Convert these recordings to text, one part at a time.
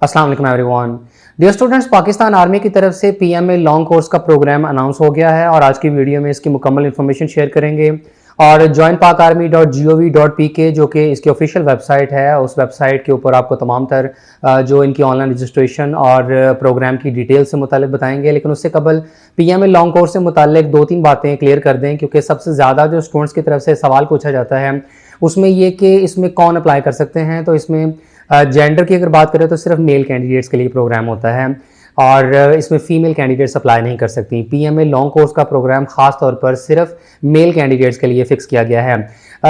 अस्सलाम वालेकुम everyone. Dear students, Pakistan army की तरफ से पीएमए लॉन्ग कोर्स का प्रोग्राम अनाउंस हो गया है और आज की वीडियो में इसकी मुकम्मल इन्फॉर्मेशन शेयर करेंगे। और joinpakarmy.gov.pk जो कि इसकी ऑफिशियल वेबसाइट है, उस वेबसाइट के ऊपर आपको तमाम तर जो इनकी ऑनलाइन रजिस्ट्रेशन और प्रोग्राम की डिटेल से मुतालिक बताएंगे। लेकिन उससे कबल पीएमए लॉन्ग कोर्स से मुतालिक दो तीन बातें क्लियर कर दें, क्योंकि सबसे ज़्यादा जो स्टूडेंट्स की तरफ से सवाल पूछा जाता है उसमें ये कि इसमें कौन अप्लाई कर सकते हैं। तो इसमें जेंडर की अगर बात करें तो सिर्फ मेल कैंडिडेट्स के लिए प्रोग्राम होता है और इसमें फीमेल कैंडिडेट्स अप्लाई नहीं कर सकती। पीएमए लॉन्ग कोर्स का प्रोग्राम खास तौर पर सिर्फ मेल कैंडिडेट्स के लिए फिक्स किया गया है।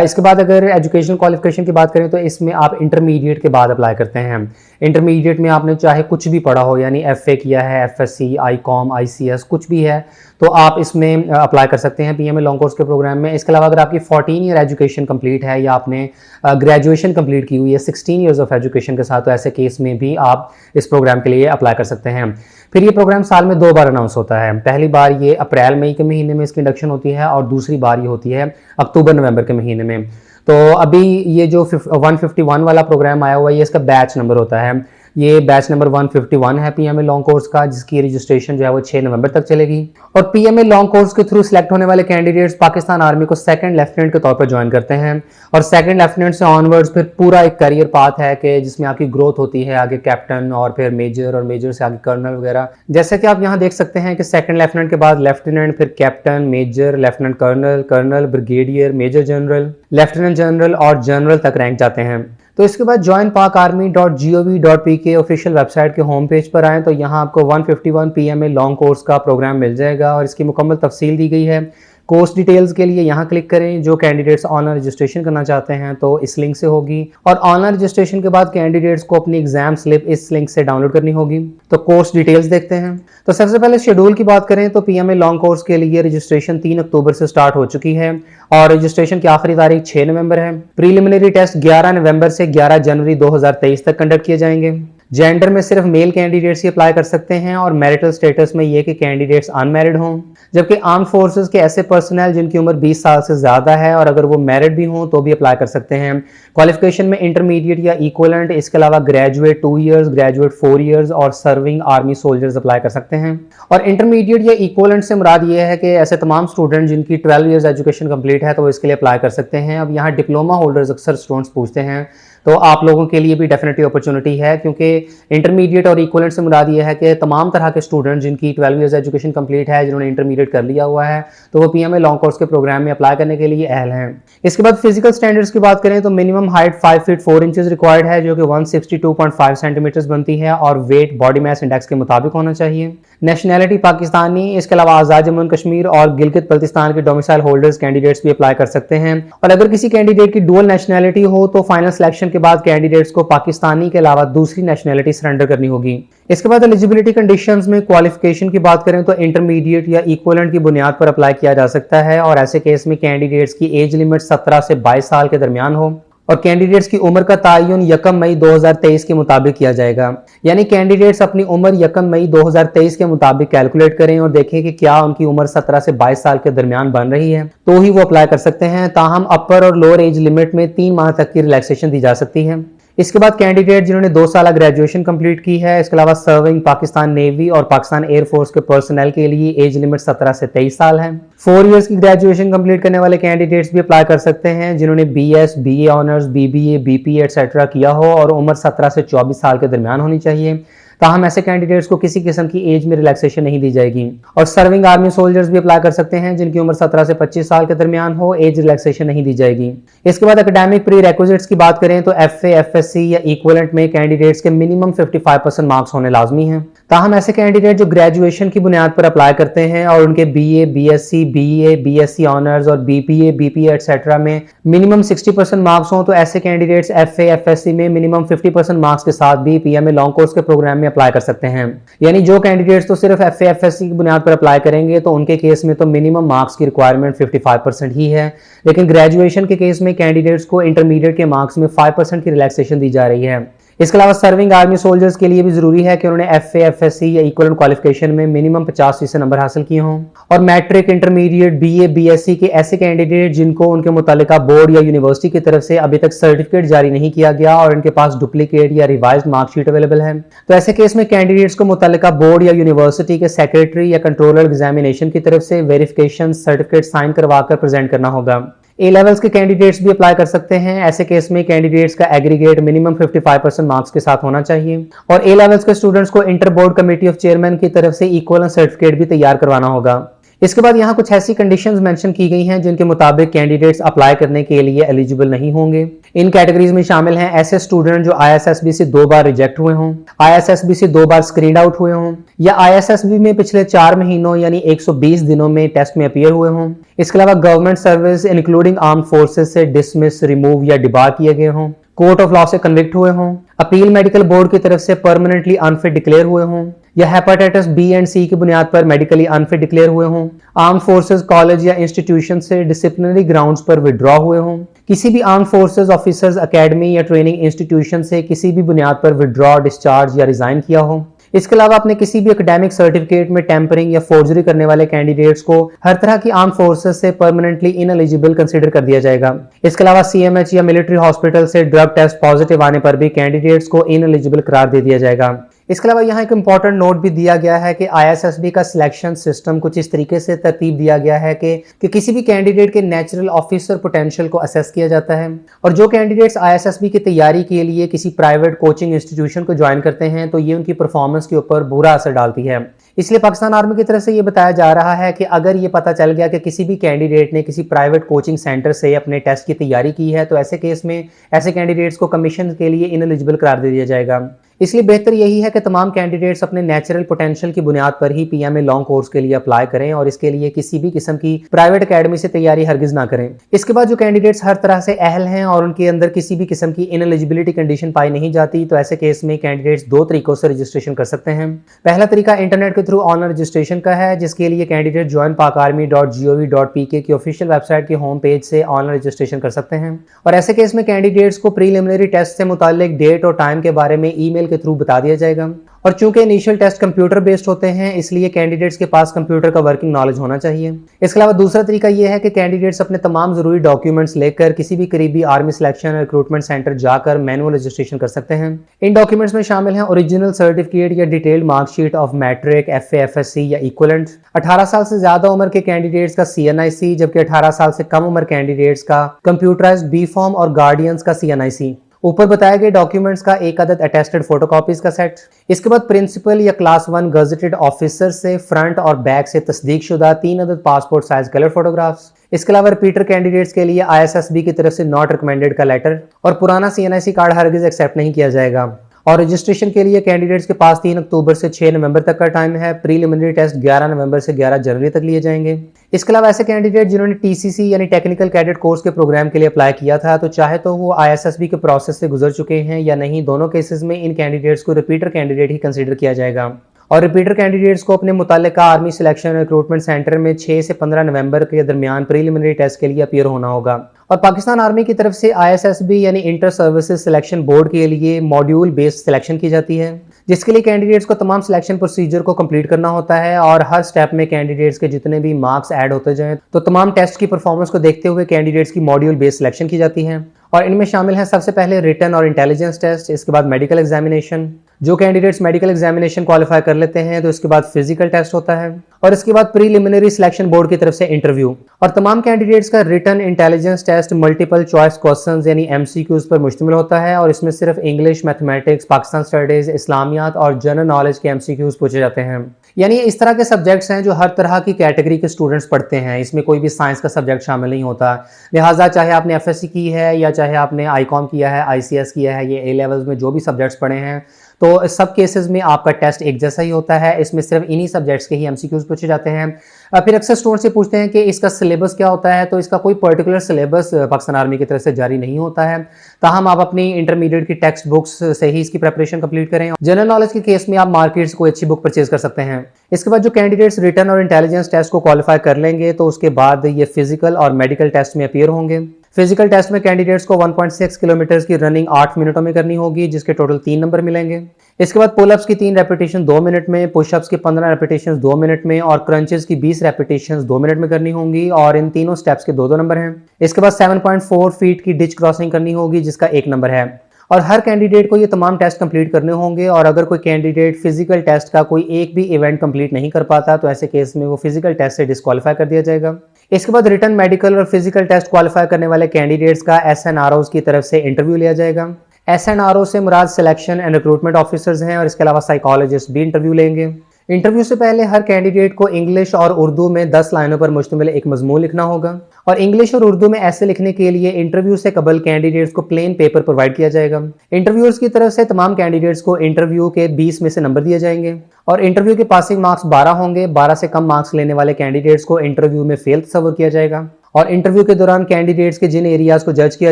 इसके बाद अगर एजुकेशनल क्वालिफिकेशन की बात करें तो इसमें आप इंटरमीडिएट के बाद अप्लाई करते हैं। इंटरमीडिएट में आपने चाहे कुछ भी पढ़ा हो, यानी एफए किया है, एफएससी, आईकॉम, आईसीएस, कुछ भी है तो आप इसमें अप्लाई कर सकते हैं पीएमए लॉन्ग कोर्स के प्रोग्राम में। इसके अलावा अगर आपकी 14 ईयर एजुकेशन कंप्लीट है या आपने ग्रेजुएशन कंप्लीट की हुई है 16 ईयर्स ऑफ एजुकेशन के साथ, तो ऐसे केस में भी आप इस प्रोग्राम के लिए अप्लाई कर सकते हैं। फिर ये प्रोग्राम साल में 2 बार अनाउंस होता है। पहली बार ये अप्रैल मई के महीने में इसकी इंडक्शन होती है और दूसरी बार ये होती है अक्टूबर नवंबर के महीने में। तो अभी ये जो 151 वाला प्रोग्राम आया हुआ है, ये इसका बैच नंबर होता है। ये बैच नंबर 151 है पीएमए लॉन्ग कोर्स का, जिसकी रजिस्ट्रेशन जो है वो 6 नवंबर तक चलेगी। और पीएमए लॉन्ग कोर्स के थ्रू सिलेक्ट होने वाले कैंडिडेट्स पाकिस्तान आर्मी को सेकंड लेफ्टिनेंट के तौर पर ज्वाइन करते हैं और सेकंड लेफ्टिनेंट से ऑनवर्ड्स फिर पूरा एक करियर पाथ है कि जिसमें आपकी ग्रोथ होती है, आगे कैप्टन और फिर मेजर और मेजर से आगे कर्नल वगैरह। जैसे कि आप यहाँ देख सकते हैं कि सेकंड लेफ्टिनेंट के बाद लेफ्टिनेंट, फिर captain, major, lieutenant colonel, colonel, brigadier, major general, lieutenant general और जनरल तक रैंक जाते हैं। तो इसके बाद joinpakarmy.gov.pk ऑफिशियल वेबसाइट के होम पेज पर आएँ तो यहाँ आपको 151 पीएमए लॉन्ग कोर्स का प्रोग्राम मिल जाएगा और इसकी मुकम्मल तफसील दी गई है। कोर्स डिटेल्स के लिए यहाँ क्लिक करें। जो कैंडिडेट्स ऑनलाइन रजिस्ट्रेशन करना चाहते हैं तो इस लिंक से होगी और ऑनलाइन रजिस्ट्रेशन के बाद कैंडिडेट्स को अपनी एग्जाम स्लिप इस लिंक से डाउनलोड करनी होगी। तो कोर्स डिटेल्स देखते हैं। तो सबसे पहले शेड्यूल की बात करें तो पीएमए लॉन्ग कोर्स के लिए रजिस्ट्रेशन 3 अक्टूबर से स्टार्ट हो चुकी है और रजिस्ट्रेशन की आखिरी तारीख 6 नवंबर है। प्रीलिमिनरी टेस्ट 11 नवंबर से 11 जनवरी 2023 तक कंडक्ट किए जाएंगे। जेंडर में सिर्फ मेल कैंडिडेट्स ही अप्लाई कर सकते हैं और मैरिटल स्टेटस में ये कि कैंडिडेट्स अनमैरिड हों। जबकि आर्म फोर्सेस के ऐसे पर्सनल जिनकी उम्र 20 साल से ज़्यादा है और अगर वो मैरिड भी हों तो भी अप्लाई कर सकते हैं। क्वालिफिकेशन में इंटरमीडिएट या इक्वलेंट, इसके अलावा ग्रेजुएट 2 ईयर्स, ग्रेजुएट 4 ईयर्स और सर्विंग आर्मी सोल्जर्स अप्लाई कर सकते हैं। और इंटरमीडिएट या इक्वलेंट से मुराद ये है कि ऐसे तमाम स्टूडेंट जिनकी 12 ईयर्स एजुकेशन कंप्लीट है तो वो इसके लिए अप्लाई कर सकते हैं। अब यहाँ डिप्लोमा होल्डर्स अक्सर स्टूडेंट्स पूछते हैं, तो आप लोगों के लिए भी डेफिनेटली अपॉर्चुनिटी है, क्योंकि इंटरमीडिएट और इक्वलेंट से मुराद ये है कि तमाम तरह के स्टूडेंट जिनकी 12 ईयर्स एजुकेशन कंप्लीट है, जिन्होंने इंटरमीडिएट कर लिया हुआ है, तो वो पीएमए लॉन्ग कोर्स के प्रोग्राम में अप्लाई करने के लिए अहल हैं। इसके बाद फिजिकल स्टैंडर्ड्स की बात करें तो minimum height 5 feet 4 inches required है, जो कि 162.5 सेंटीमीटर्स बनती है और वेट बॉडी मास इंडेक्स के मुताबिक होना चाहिए। नेशनैलिटी पाकिस्तानी, इसके अलावा आज़ाद जम्मू एंड कश्मीर और गिलगित बल्तिस्तान के डोमिसाइल होल्डर्स कैंडिडेट्स भी अप्लाई कर सकते हैं। और अगर किसी कैंडिडेट की डुअल नेशनैलिटी हो तो फाइनल सिलेक्शन के बाद कैंडिडेट्स को पाकिस्तानी के अलावा दूसरी नेशनैलिटी सरेंडर करनी होगी। इसके बाद एलिजिबिलिटी कंडीशंस में क्वालिफिकेशन की बात करें तो इंटरमीडिएट या इक्वलेंट की बुनियाद पर अप्लाई किया जा सकता है और ऐसे केस में कैंडिडेट्स की एज लिमिट 17 से 22 साल के दरमियान हो और कैंडिडेट्स की उम्र का तयन 1 मई 2023 के मुताबिक किया जाएगा। यानी कैंडिडेट्स अपनी उम्र 1 मई 2023 के मुताबिक कैलकुलेट करें और देखें कि क्या उनकी उम्र 17 से 22 साल के दरमियान बन रही है, तो ही वो अप्लाई कर सकते हैं। ताहम अपर और लोअर एज लिमिट में 3 माह तक की रिलैक्सेशन दी जा सकती है। इसके बाद कैंडिडेट जिन्होंने 2 साल ग्रेजुएशन कंप्लीट की है, इसके अलावा सर्विंग पाकिस्तान नेवी और पाकिस्तान एयरफोर्स के पर्सनल के लिए एज लिमिट 17 से 23 साल है। 4 इयर्स की ग्रेजुएशन कंप्लीट करने वाले कैंडिडेट्स भी अप्लाई कर सकते हैं जिन्होंने BS, BA honours, BBA, BPA etcetera किया हो और उम्र 17 से 24 साल के दरमियान होनी चाहिए। ताहम ऐसे कैंडिडेट्स को किसी किस्म की एज में रिलैक्सेशन नहीं दी जाएगी। और सर्विंग आर्मी सोल्जर्स भी अप्लाई कर सकते हैं जिनकी उम्र 17 से 25 साल के दरमियान हो, एज रिलैक्सेशन नहीं दी जाएगी। इसके बाद एकेडमिक प्री रिक्विजिट्स की बात करें तो एफए, एफएससी या इक्वलेंट में कैंडिडेट्स के मिनिमम 55% मार्क्स होने लाजमी हैं। ताहम ऐसे कैंडिडेट जो ग्रेजुएशन की बुनियाद पर अप्लाई करते हैं और उनके BA, BSc, BA, BSc honours और बीपीए, बीपीए एटसेट्रा में मिनिमम 60% मार्क्स हों तो ऐसे कैंडिडेट्स एफए, एफएससी में मिनिमम 50% मार्क्स के साथ भी पीएमए लॉन्ग कोर्स के प्रोग्राम में अप्लाई कर सकते हैं। यानी जो कैंडिडेट्स तो सिर्फ एफए, एफएससी की बुनियाद पर अप्लाई करेंगे तो उनके केस में तो मिनिमम मार्क्स की रिक्वायरमेंट 55% ही है, लेकिन ग्रेजुएशन के केस में कैंडिडेट्स को इंटरमीडिएट के मार्क्स में 5% की रिलैक्सेशन दी जा रही है। इसके अलावा सर्विंग आर्मी सोल्जर्स के लिए भी जरूरी है कि उन्होंने FA, FSC या इक्विवेलेंट क्वालिफिकेशन में मिनिमम 50% नंबर हासिल किए हों। और मैट्रिक, इंटरमीडिएट, BA, BSc के ऐसे कैंडिडेट जिनको उनके मुतालिका बोर्ड या यूनिवर्सिटी की तरफ से अभी तक सर्टिफिकेट जारी नहीं किया गया और इनके पास डुप्लीकेट या रिवाइज्ड मार्कशीट अवेलेबल है, तो ऐसे केस में कैंडिडेट्स को मुतालिका बोर्ड या यूनिवर्सिटी के सेक्रेटरी या कंट्रोलर एग्जामिनेशन की तरफ से वेरिफिकेशन सर्टिफिकेट साइन करवाकर प्रेजेंट करना होगा। ए लेवल्स के कैंडिडेट्स भी अप्लाई कर सकते हैं। ऐसे केस में कैंडिडेट्स का एग्रीगेट मिनिमम 55% मार्क्स के साथ होना चाहिए और ए लेवल्स के स्टूडेंट्स को inter board committee of chairman की तरफ से इक्विवेलेंट सर्टिफिकेट भी तैयार करवाना होगा। इसके बाद यहाँ कुछ ऐसी कंडीशंस मेंशन की गई हैं जिनके मुताबिक कैंडिडेट्स अप्लाई करने के लिए एलिजिबल नहीं होंगे। इन कैटेगरीज में शामिल हैं ऐसे स्टूडेंट जो ISSB से 2 बार रिजेक्ट हुए हों, ISSB से 2 बार स्क्रीन आउट हुए हों या ISSB में पिछले 4 महीनों यानी 120 दिनों में टेस्ट में अपीयर हुए हों। इसके अलावा government service including arm forces से डिसमिस, रिमूव या डिबार किए गए हों, कोर्ट ऑफ लॉ से कन्विक्ट हुए हों, अपील मेडिकल बोर्ड की तरफ से परमानेंटली अनफिट डिक्लेयर हुए हों या हेपेटाइटिस B एंड C की बुनियाद पर मेडिकली अनफिट डिक्लेयर हुए हों, आर्म फोर्सेस कॉलेज या इंस्टीट्यूशन से डिसिप्लिनरी ग्राउंड्स पर विड्रॉ हुए हों, किसी भी आर्म फोर्सेस ऑफिसर्स अकेडमी या ट्रेनिंग इंस्टीट्यूशन से किसी भी बुनियाद पर विड्रॉ, डिस्चार्ज या रिजाइन किया हो। इसके अलावा अपने किसी भी एकेडमिक सर्टिफिकेट में टेम्परिंग या फोर्जरी करने वाले कैंडिडेट्स को हर तरह की आर्म फोर्सेस से परमानेंटली इनएलिजिबल कंसीडर कर दिया जाएगा। इसके अलावा CMH या मिलिट्री हॉस्पिटल से ड्रग टेस्ट पॉजिटिव आने पर भी कैंडिडेट्स को इनएलिजिबल करार दे दिया जाएगा। इसके अलावा यहाँ एक इंपॉर्टेंट नोट भी दिया गया है कि ISSB का सिलेक्शन सिस्टम कुछ इस तरीके से तरतीब दिया गया है कि किसी भी कैंडिडेट के नेचुरल ऑफिसर पोटेंशियल को असेस किया जाता है और जो कैंडिडेट्स ISSB की तैयारी के लिए किसी प्राइवेट कोचिंग इंस्टीट्यूशन को ज्वाइन करते हैं तो ये उनकी परफॉर्मेंस के ऊपर बुरा असर डालती है। इसलिए पाकिस्तान आर्मी की तरफ से ये बताया जा रहा है कि अगर ये पता चल गया कि किसी भी कैंडिडेट ने किसी प्राइवेट कोचिंग सेंटर से अपने टेस्ट की तैयारी की है तो ऐसे केस में ऐसे कैंडिडेट्स को कमीशन के लिए इनएलिजिबल करार दे दिया जाएगा। इसलिए बेहतर यही है कि तमाम कैंडिडेट्स अपने नेचुरल पोटेंशियल की बुनियाद पर ही PMA लॉन्ग कोर्स के लिए अप्लाई करें और इसके लिए किसी भी किस्म की प्राइवेट एकेडमी से तैयारी हरगिज ना करें। इसके बाद जो कैंडिडेट्स हर तरह से अहल हैं और उनके अंदर किसी भी किस्म की इनएलिजिबिलिटी कंडीशन पाई नहीं जाती तो ऐसे केस में कैंडिडेट्स 2 तरीकों से रजिस्ट्रेशन कर सकते हैं। पहला तरीका इंटरनेट के थ्रू ऑनलाइन रजिस्ट्रेशन का है, जिसके लिए कैंडिडेट joinpakarmy.gov.pk की ऑफिशियल वेबसाइट के होम पेज से ऑनलाइन रजिस्ट्रेशन कर सकते हैं और ऐसे केस में कैंडिडेट्स को प्रीलिमिनरी टेस्ट से मुताल्लिक डेट और टाइम के बारे में ईमेल के थ्रू बता दिया जाएगा और चूंकि इनिशियल टेस्ट कंप्यूटर बेस्ड होते हैं इसलिए कैंडिडेट्स के पास कंप्यूटर का वर्किंग नॉलेज होना चाहिए। इसके अलावा दूसरा तरीका यह है कि कैंडिडेट्स अपने तमाम जरूरी डॉक्यूमेंट्स लेकर किसी भी करीबी आर्मी सिलेक्शन और रिक्रूटमेंट सेंटर जाकर मैनुअल रजिस्ट्रेशन कर सकते हैं। इन डॉक्यूमेंट्स में शामिल हैं ओरिजिनल सर्टिफिकेट या detailed marksheet of matric, FA, FSC या इक्विवेलेंट, 18 साल से ज्यादा उम्र के कैंडिडेट्स का CNIC, जबकि 18 साल से कम उम्र कैंडिडेट्स का कंप्यूटराइज्ड B फॉर्म और गार्डियंस का CNIC। ऊपर बताए गए डॉक्यूमेंट्स का एक अदद अटेस्टेड फोटोकॉपीज का सेट। इसके बाद प्रिंसिपल या क्लास 1 गजेटेड ऑफिसर से फ्रंट और बैक से तस्दीक शुदा 3 अदद पासपोर्ट साइज कलर फोटोग्राफ्स। इसके अलावा रिपीटर कैंडिडेट्स के लिए ISSB की तरफ से नॉट रिकमेंडेड का लेटर और पुराना CNIC कार्ड हरगिज एक्सेप्ट नहीं किया जाएगा। और रजिस्ट्रेशन के लिए कैंडिडेट्स के पास 3 अक्टूबर से 6 नवंबर तक का टाइम है। प्रीलिमिनरी टेस्ट 11 नवंबर से 11 जनवरी तक लिए जाएंगे। इसके अलावा ऐसे कैंडिडेट जिन्होंने TCC यानी टेक्निकल कैडेट कोर्स के प्रोग्राम के लिए अप्लाई किया था तो चाहे तो वो ISSB के प्रोसेस से गुजर चुके हैं या नहीं, दोनों केसेस में इन कैंडिडेट्स को रिपीटर कैंडिडेट ही कंसीडर किया जाएगा और रिपीटर कैंडिडेट्स को अपने मुताल्लिका आर्मी सिलेक्शन रिक्रूटमेंट सेंटर में 6 से 15 नवंबर के दरमियान प्रीलिमिनरी टेस्ट के लिए अपीयर होना होगा। और पाकिस्तान आर्मी की तरफ से ISSB यानी इंटर सर्विसेज सिलेक्शन बोर्ड के लिए मॉड्यूल बेस्ड सिलेक्शन की जाती है, जिसके लिए कैंडिडेट्स को तमाम सिलेक्शन प्रोसीजर को कंप्लीट करना होता है और हर स्टेप में कैंडिडेट्स के जितने भी मार्क्स ऐड होते जाएं तो तमाम टेस्ट की परफॉर्मेंस को देखते हुए कैंडिडेट्स की मॉड्यूल बेस्ड सिलेक्शन की जाती है और इनमें शामिल है सबसे पहले रिटन और इंटेलिजेंस टेस्ट, इसके बाद मेडिकल एग्जामिनेशन। जो कैंडिडेट्स मेडिकल एग्जामिनेशन क्वालिफाई कर लेते हैं तो इसके बाद फिजिकल टेस्ट होता है और इसके बाद प्रीलिमिनरी सिलेक्शन बोर्ड की तरफ से इंटरव्यू। और तमाम कैंडिडेट्स का written intelligence test multiple choice questions यानी MCQs पर मुश्तमिल होता है और इसमें सिर्फ इंग्लिश, मैथमेटिक्स, पाकिस्तान स्टडीज, इस्लामियात और जनरल नॉलेज के MCQs पूछे जाते हैं। यानी इस तरह के सब्जेक्ट्स हैं जो हर तरह की कैटेगरी के स्टूडेंट्स पढ़ते हैं, इसमें कोई भी साइंस का सब्जेक्ट शामिल नहीं होता। लिहाजा चाहे आपने FSC की है या चाहे आपने ICOM किया है, ICS किया है, ये A लेवल्स में जो भी सब्जेक्ट्स पढ़े हैं तो सब केसेस में आपका टेस्ट एक जैसा ही होता है। इसमें सिर्फ इन्हीं सब्जेक्ट्स के ही MCQs पूछे जाते हैं। फिर अक्सर स्टूडेंट से पूछते हैं कि इसका सिलेबस क्या होता है, तो इसका कोई पर्टिकुलर सिलेबस पाकिस्तान आर्मी की तरफ से जारी नहीं होता है, ताहम आप अपनी इंटरमीडिएट की टेक्स्ट बुक्स से ही इसकी प्रिपरेशन कंप्लीट करें। जनरल नॉलेज के केस में आप मार्केट से कोई अच्छी बुक परचेज कर सकते हैं। इसके बाद जो कैंडिडेट्स रिटन और इंटेलिजेंस टेस्ट को क्वालिफाई कर लेंगे तो उसके बाद ये फिजिकल और मेडिकल टेस्ट में अपीयर होंगे। फिजिकल टेस्ट में कैंडिडेट्स को 1.6 किलोमीटर की रनिंग 8 मिनटों में करनी होगी, जिसके टोटल 3 नंबर मिलेंगे। इसके बाद पुलअप्स की 3 रेपिटेशन 2 मिनट में, पुशअप्स की 15 रेपिटेशन 2 मिनट में और क्रंचेस की 20 रेपिटेशन 2 मिनट में करनी होंगी और इन तीनों स्टेप्स के 2-2 नंबर हैं। इसके बाद 7.4 फीट की डिच क्रॉसिंग करनी होगी, जिसका 1 नंबर है। और हर कैंडिडेट को ये तमाम टेस्ट कंप्लीट करने होंगे और अगर कोई कैंडिडेट फिजिकल टेस्ट का कोई एक भी इवेंट कंप्लीट नहीं कर पाता तो ऐसे केस में वो फिजिकल टेस्ट से डिस्क्वालीफाई कर दिया जाएगा। इसके बाद रिटन मेडिकल और फिजिकल टेस्ट क्वालिफाई करने वाले कैंडिडेट्स का SNROs की तरफ से इंटरव्यू लिया जाएगा। SNRO से मुराद सिलेक्शन एंड रिक्रूटमेंट ऑफिसर्स हैं और इसके अलावा साइकोलॉजिस्ट भी इंटरव्यू लेंगे। इंटरव्यू से पहले हर कैंडिडेट को इंग्लिश और उर्दू में 10 लाइनों पर मुश्तमिल एक मजमून लिखना होगा और इंग्लिश और उर्दू में ऐसे लिखने के लिए इंटरव्यू से कबल कैंडिडेट्स को प्लेन पेपर प्रोवाइड किया जाएगा। इंटरव्यूअर्स की तरफ से तमाम कैंडिडेट्स को इंटरव्यू के 20 में से नंबर दिए जाएंगे और इंटरव्यू के पासिंग मार्क्स 12 होंगे। 12 से कम मार्क्स लेने वाले कैंडिडेट्स को इंटरव्यू में फेल तस्वर किया जाएगा। और इंटरव्यू के दौरान कैंडिडेट्स के जिन एरियाज को जज किया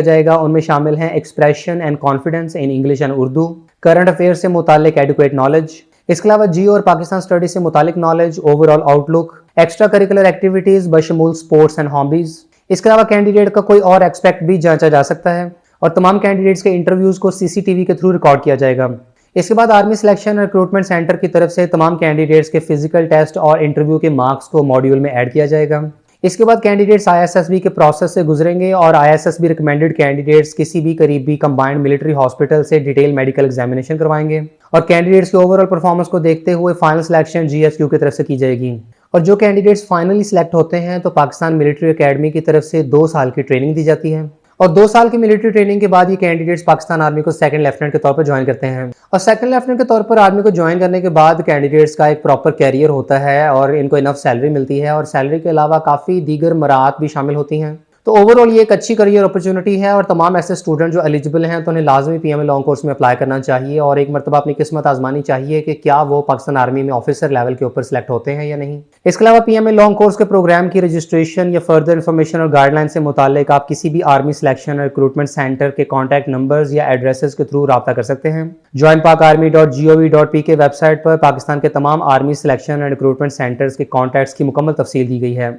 जाएगा उनमें शामिल हैं expression and confidence in English and Urdu, current affair से मुतालिक एडुकेट नॉलेज, इसके अलावा जियो और पाकिस्तान स्टडी से मुतालिक knowledge, overall outlook, extracurricular activities बशमूल स्पोर्ट्स एंड हॉबीज। इसके अलावा कैंडिडेट का कोई और एक्सपेक्ट भी जांचा जा सकता है और तमाम कैंडिडेट्स के इंटरव्यूज को CCTV के थ्रू रिकॉर्ड किया जाएगा। इसके बाद आर्मी सिलेक्शन रिक्रूटमेंट सेंटर की तरफ से तमाम कैंडिडेट्स के फिजिकल टेस्ट और इंटरव्यू के मार्क्स को मॉड्यूल में ऐड किया जाएगा। इसके बाद कैंडिडेट्स ISSB के प्रोसेस से गुजरेंगे और ISSB रिकमेंडेड कैंडिडेट्स किसी भी करीबी कंबाइंड मिलिट्री हॉस्पिटल से डिटेल मेडिकल एग्जामिनेशन करवाएंगे और कैंडिडेट्स के ओवरऑल परफॉर्मेंस को देखते हुए फाइनल सिलेक्शन GSQ की तरफ से की जाएगी। और जो कैंडिडेट्स फाइनली सिलेक्ट होते हैं तो पाकिस्तान मिलिट्री एकेडमी की तरफ से 2 साल की ट्रेनिंग दी जाती है और 2 साल की मिलिट्री ट्रेनिंग के बाद ये कैंडिडेट्स पाकिस्तान आर्मी को सेकंड लेफ्टिनेंट के तौर पर ज्वाइन करते हैं और सेकंड लेफ्टिनेंट के तौर पर आर्मी को ज्वाइन करने के बाद कैंडिडेट्स का एक प्रॉपर कैरियर होता है और इनको इनफ सैलरी मिलती है और सैलरी के अलावा काफ़ी दीगर मराहत भी शामिल होती हैं। तो ओवरऑल ये एक अच्छी करियर अपॉर्चुनिटी है और तमाम ऐसे स्टूडेंट जो एलिजिबल हैं तो उन्हें लाजमी PMA लॉन्ग कोर्स में अप्लाई करना चाहिए और एक मरतबा अपनी किस्मत आजमानी चाहिए कि क्या वो पाकिस्तान आर्मी में ऑफिसर लेवल के ऊपर सेलेक्ट होते हैं या नहीं। इसके अलावा PMA लॉन्ग कोर्स के प्रोग्राम की रजिस्ट्रेशन या फर्दर इन्फॉर्मेशन और गाइडलाइन से मुतालिक आप किसी भी आर्मी सिलेक्शन और रिक्रूटमेंट सेंटर के कॉन्टैक्ट नंबर्स या एड्रेसेस के थ्रू रब्ता कर सकते हैं। joinpakarmy.gov.p के वेबसाइट पर पाकिस्तान के तमाम army selection and recruitment centres के कॉन्टैक्ट्स की मुकम्मल तफसील दी गई है।